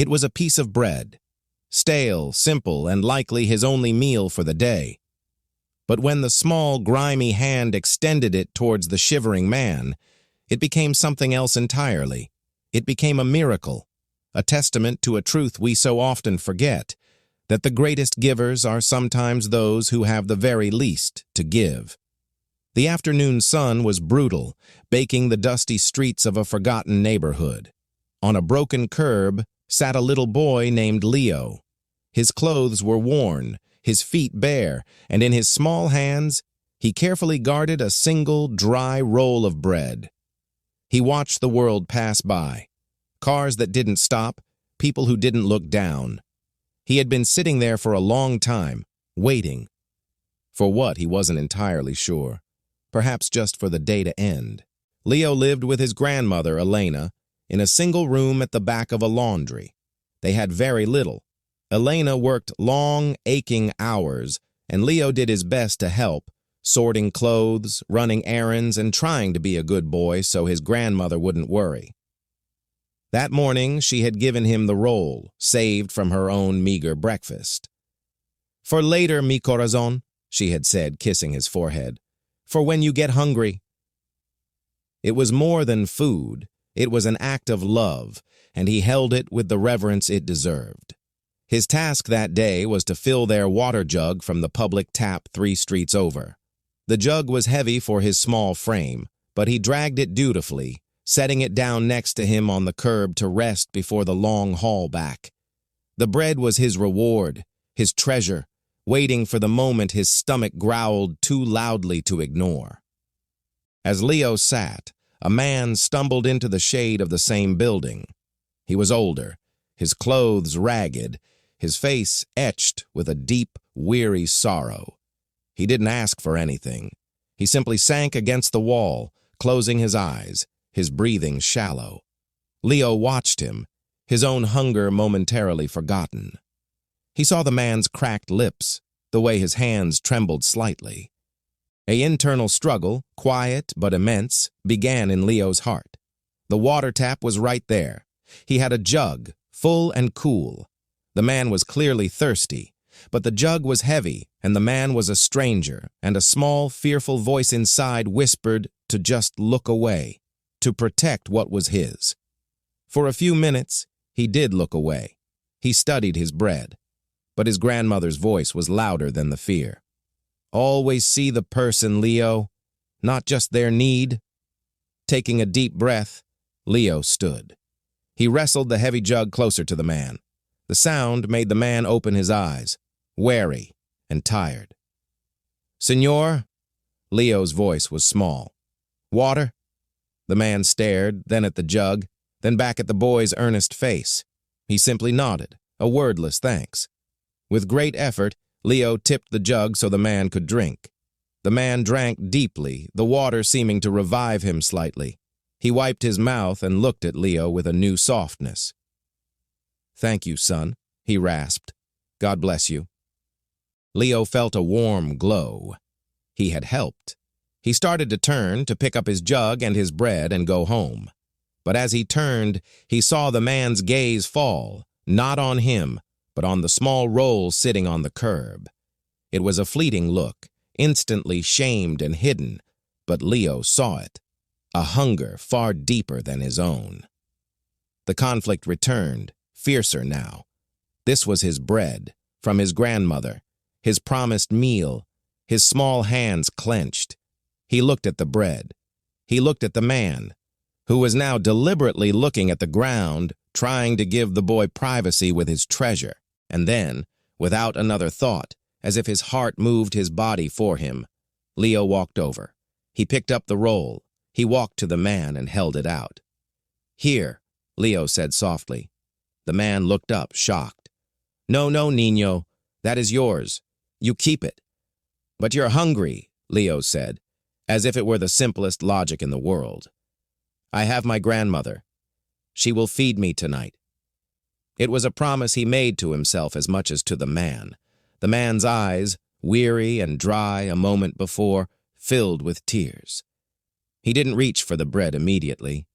It was a piece of bread, stale, simple, and likely his only meal for the day. But when the small, grimy hand extended it towards the shivering man, it became something else entirely. It became a miracle, a testament to a truth we so often forget, that the greatest givers are sometimes those who have the very least to give. The afternoon sun was brutal, baking the dusty streets of a forgotten neighborhood. On a broken curb sat a little boy named Leo. His clothes were worn, his feet bare, and in his small hands he carefully guarded a single dry roll of bread. He watched the world pass by. Cars that didn't stop, people who didn't look down. He had been sitting there for a long time, waiting. For what, he wasn't entirely sure. Perhaps just for the day to end. Leo lived with his grandmother, Elena, in a single room at the back of a laundry. They had very little. Elena worked long, aching hours, and Leo did his best to help, sorting clothes, running errands, and trying to be a good boy so his grandmother wouldn't worry. That morning, she had given him the roll, saved from her own meager breakfast. "For later, mi corazón," she had said, kissing his forehead. "For when you get hungry." It was more than food. It was an act of love, and he held it with the reverence it deserved. His task that day was to fill their water jug from the public tap 3 streets over. The jug was heavy for his small frame, but he dragged it dutifully, setting it down next to him on the curb to rest before the long haul back. The bread was his reward, his treasure, waiting for the moment his stomach growled too loudly to ignore. As Leo sat, a man stumbled into the shade of the same building. He was older, his clothes ragged, his face etched with a deep, weary sorrow. He didn't ask for anything. He simply sank against the wall, closing his eyes, his breathing shallow. Leo watched him, his own hunger momentarily forgotten. He saw the man's cracked lips, the way his hands trembled slightly. An internal struggle, quiet but immense, began in Leo's heart. The water tap was right there. He had a jug, full and cool. The man was clearly thirsty, but the jug was heavy, and the man was a stranger, and a small, fearful voice inside whispered to just look away, to protect what was his. For a few minutes, he did look away. He studied his bread, but his grandmother's voice was louder than the fear. "Always see the person, Leo, not just their need." Taking a deep breath, Leo stood. He wrestled the heavy jug closer to the man. The sound made the man open his eyes, wary and tired. "Senor?" Leo's voice was small. "Water?" The man stared, then at the jug, then back at the boy's earnest face. He simply nodded, a wordless thanks. With great effort, Leo tipped the jug so the man could drink. The man drank deeply, the water seeming to revive him slightly. He wiped his mouth and looked at Leo with a new softness. "Thank you, son," he rasped. "God bless you." Leo felt a warm glow. He had helped. He started to turn, to pick up his jug and his bread and go home. But as he turned, he saw the man's gaze fall, not on him, but on the small roll sitting on the curb. It was a fleeting look, instantly shamed and hidden, but Leo saw it, a hunger far deeper than his own. The conflict returned, fiercer now. This was his bread, from his grandmother, his promised meal, his small hands clenched. He looked at the bread. He looked at the man, who was now deliberately looking at the ground, trying to give the boy privacy with his treasure. And then, without another thought, as if his heart moved his body for him, Leo walked over. He picked up the roll. He walked to the man and held it out. "Here," Leo said softly. The man looked up, shocked. "No, no, niño. That is yours. You keep it." "But you're hungry," Leo said, as if it were the simplest logic in the world. "I have my grandmother. She will feed me tonight." It was a promise he made to himself as much as to the man. The man's eyes, weary and dry a moment before, filled with tears. He didn't reach for the bread immediately.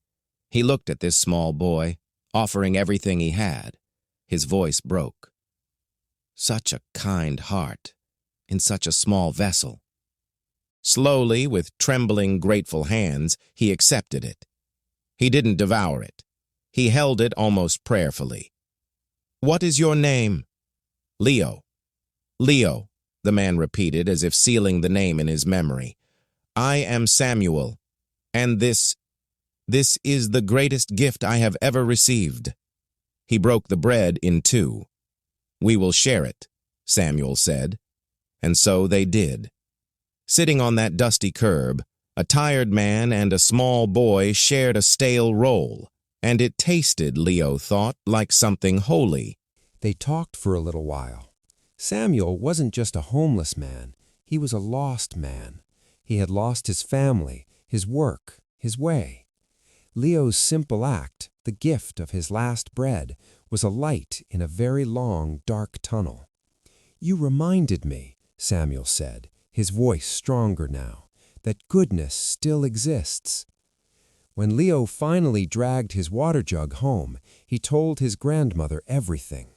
He looked at this small boy, offering everything he had. His voice broke. Such a kind heart, in such a small vessel. Slowly, with trembling, grateful hands, he accepted it. He didn't devour it. He held it almost prayerfully. "What is your name?" "Leo." "Leo," the man repeated, as if sealing the name in his memory. "I am Samuel, and this is the greatest gift I have ever received." He broke the bread in two. "We will share it," Samuel said. And so they did. Sitting on that dusty curb, a tired man and a small boy shared a stale roll, and it tasted, Leo thought, like something holy. They talked for a little while. Samuel wasn't just a homeless man. He was a lost man. He had lost his family, his work, his way. Leo's simple act, the gift of his last bread, was a light in a very long, dark tunnel. "You reminded me," Samuel said, his voice stronger now, "that goodness still exists." When Leo finally dragged his water jug home, he told his grandmother everything.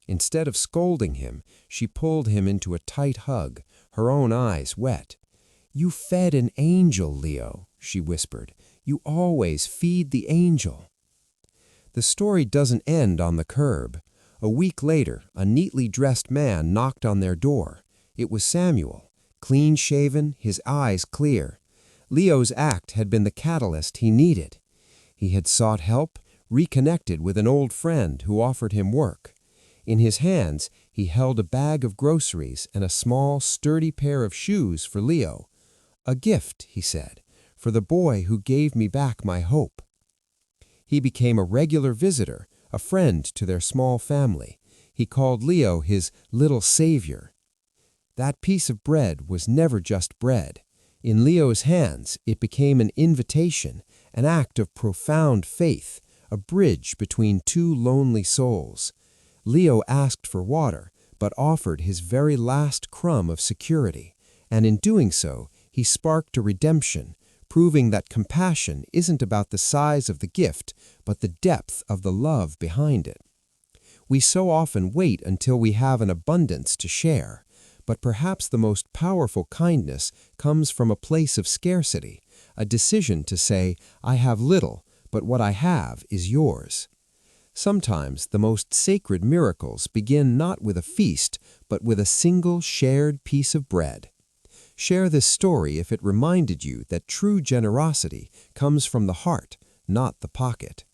Instead of scolding him, she pulled him into a tight hug, her own eyes wet. "You fed an angel, Leo," she whispered. "You always feed the angel." The story doesn't end on the curb. A week later, a neatly dressed man knocked on their door. It was Samuel, clean-shaven, his eyes clear. Leo's act had been the catalyst he needed. He had sought help, reconnected with an old friend who offered him work. In his hands, he held a bag of groceries and a small, sturdy pair of shoes for Leo. "A gift," he said, "for the boy who gave me back my hope." He became a regular visitor, a friend to their small family. He called Leo his little savior. That piece of bread was never just bread. In Leo's hands, it became an invitation, an act of profound faith, a bridge between two lonely souls. Leo asked for water, but offered his very last crumb of security, and in doing so, he sparked a redemption, proving that compassion isn't about the size of the gift, but the depth of the love behind it. We so often wait until we have an abundance to share, but perhaps the most powerful kindness comes from a place of scarcity, a decision to say, "I have little, but what I have is yours." Sometimes the most sacred miracles begin not with a feast, but with a single shared piece of bread. Share this story if it reminded you that true generosity comes from the heart, not the pocket.